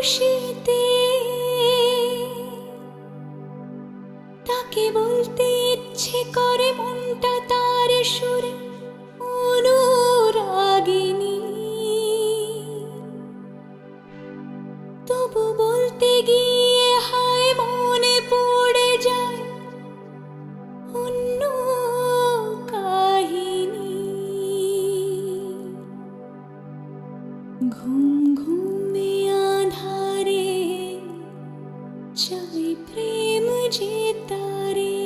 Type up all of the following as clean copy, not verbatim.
খুশিতে তাকে বলতে ইচ্ছে করে মনটা তার সুরে অনুরাগিনী, তবু বলতে গিয়ে হায় মনে পড়ে যায় অন্য কাহিনী। ঘুম ঘুমে আধারে চাই প্রেম যে তারে,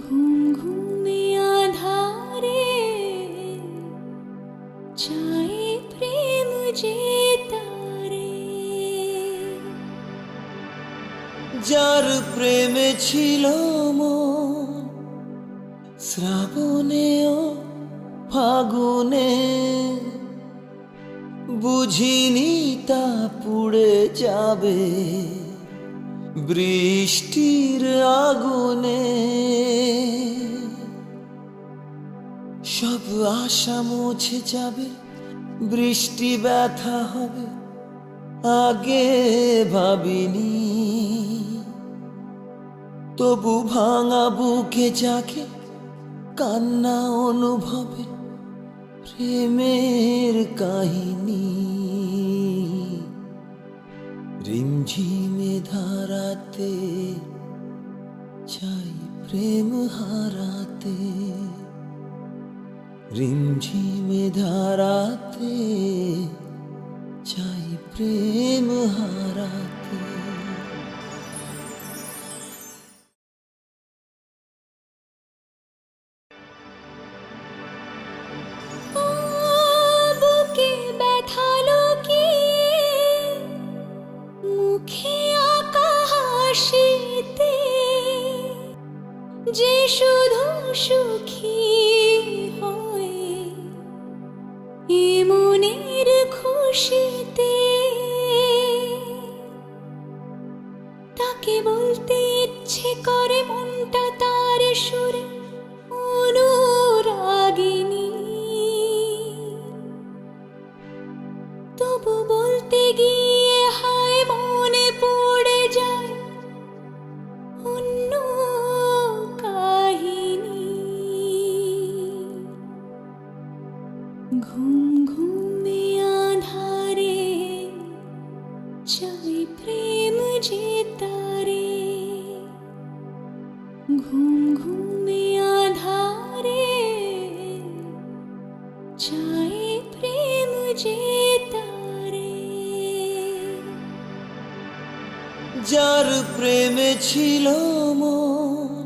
ঘুম ঘুমে আধারে চাই প্রেম যে তারে। যার প্রেমে ছিল মন শ্রাবণে ও ফাগুনে, বুঝিনি তা পুড়ে যাবে বৃষ্টির আগুনে। সব আশা মুছে যাবে, বৃষ্টি ব্যথা হবে আগে ভাবিনি, তবু ভাঙা বুকে জাগে কান্না অনুভবে প্রেমের কাহিনী। রিমঝিমে ধারাতে চাই প্রেম হারাতে, রিমঝিমে ধারাতে চাই প্রেম হারাতে। বুকে ব্যথা লুকিয়ে মুখে আঁকা হাসিতে যে শুধু সুখী হয় এ মনের খুশিতে, তাকে বলতে ইচ্ছে করে মনটা তার সুরে অনুরাগিনী, তবু বলতে গিয়ে হায় মনে পড়ে যায় অন্য কাহিনী। ঘুম ঘুমে আধারে চাই প্রেম যে তারে, ঘুম ঘুমে আধারে চাই প্রেম যে তারে। যার প্রেমে ছিল মন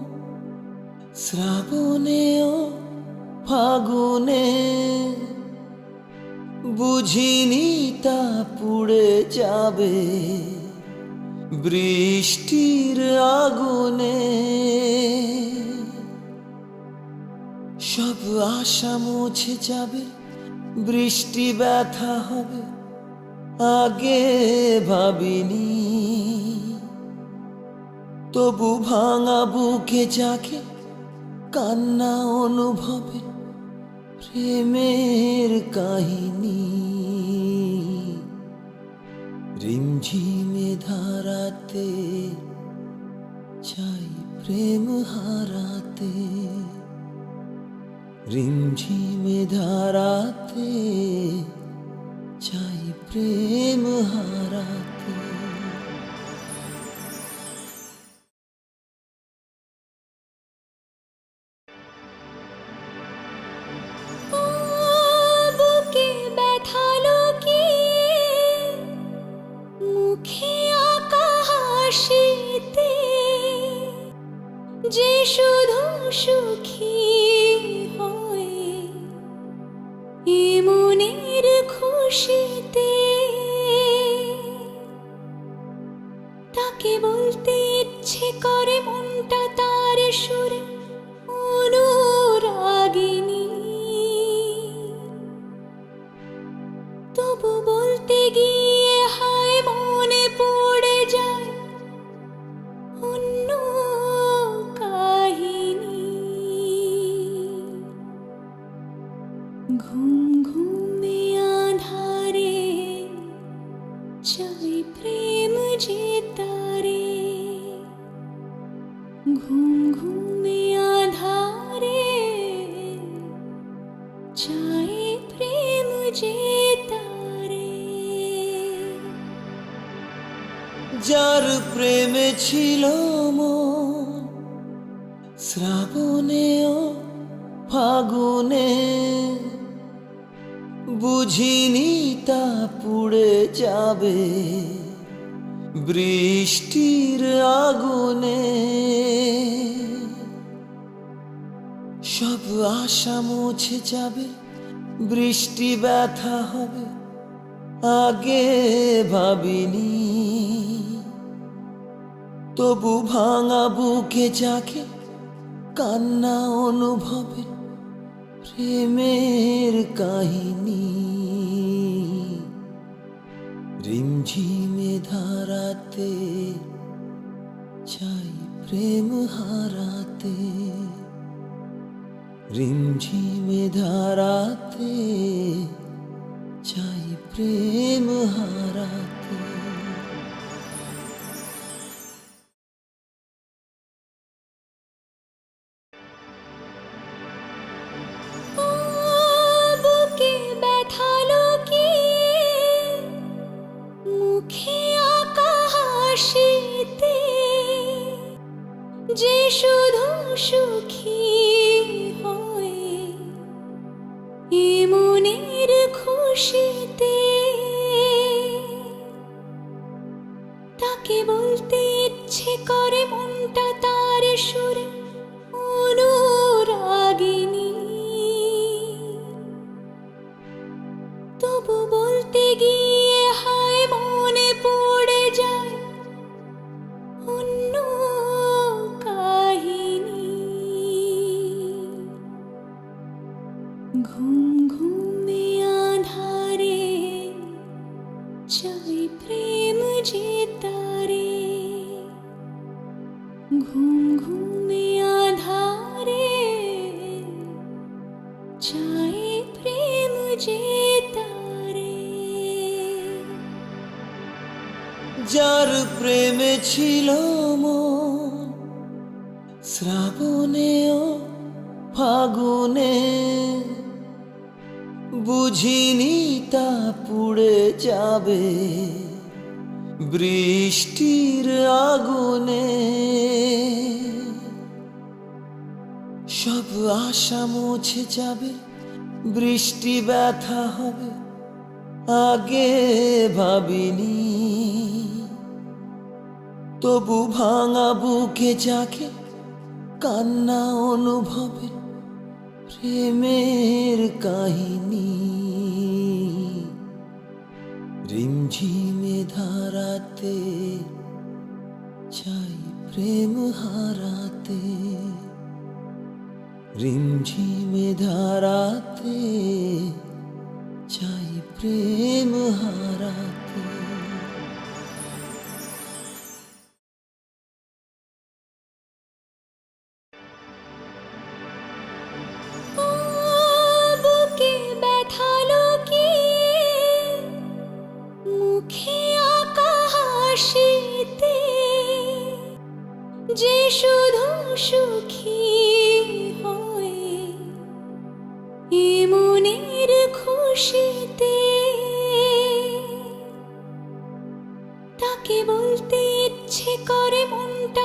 শ্রাবণে ও ফাগুনে, বুঝিনি তা পুড়ে যাবে বৃষ্টির আগুনে। সব আশা মুছে যাবে, বৃষ্টি ব্যথা হবে আগে ভাবিনি, তবু ভাঙা বুকে জাগে কান্না অনুভবে প্রেমের কাহিনী। রিমঝিমে ধারাতে চাই প্রেম হারাতে, রিমঝিমে ধারাতে চাই প্রেম হারাতে। বুকে ব্যথা লুকিয়ে মুখে আঁকা হাসিতে যে শুধু সুখী হয় এ মনের খুশিতে, তাকে বলতে ইচ্ছে করে মনটা তার সুরে অনুরাগিনী, তবু বলতে গিয়ে হায় মনে পড়ে যায় অন্য কাহিনী। ঘুম ঘুমে আধারে যে তারে ঘুম ঘুমে আধারে চাই প্রেম যে তারে যার প্রেমে ছিল মন শ্রাবণে ও ফাগুনে বুঝিনি তা পুড়ে যাবে বৃষ্টির আগুনে সব আশা মুছে যাবে বৃষ্টি ব্যথা হবে আগে ভাবিনি তবু ভাঙা বুকে জাগে কান্না অনুভবে প্রেমের কাহিনী রিমঝিমে ধারাতে চাই প্রেম হারাতে রিমঝিমে ধারাতে চাই প্রেম হারাতে বুকে ব্যথা লুকিয়ে মুখে আঁকা হাসিতে যে শুধু সুখী হয়ে এ মনের খুশিতে তাকে বলতে ইচ্ছে করে মনটা তার সুরে অনুরাগিনী তবু বলতে গিয়ে হায় মনে পড়ে যায় অন্য কাহিনী ঘুম ঘুমে আধারে চাই প্রেম যে তারে ঘুম ঘুমে আধারে চাই প্রেম যে তারে যার প্রেমে ছিল মন শ্রাবণে ও ফাগুনে বুঝিনি তা পুড়ে যাবে বৃষ্টির আগুনে সব আশা মুছে যাবে বৃষ্টি ব্যথা হবে আগে ভাবিনি তবু ভাঙা বুকে জাগে কান্না অনুভবে প্রেমের কাহিনী রিমঝিমে ধারাতে চাই প্রেম হারাতে রিমঝিমে ধারাতে চাই প্রেম হারাতে বুকে ব্যথা লুকিয়ে মুখে আঁকা হাসিতে যে শুধু সুখী হয়ে এ মনের খুশিতে তাকে বলতে ইচ্ছে করে মনটা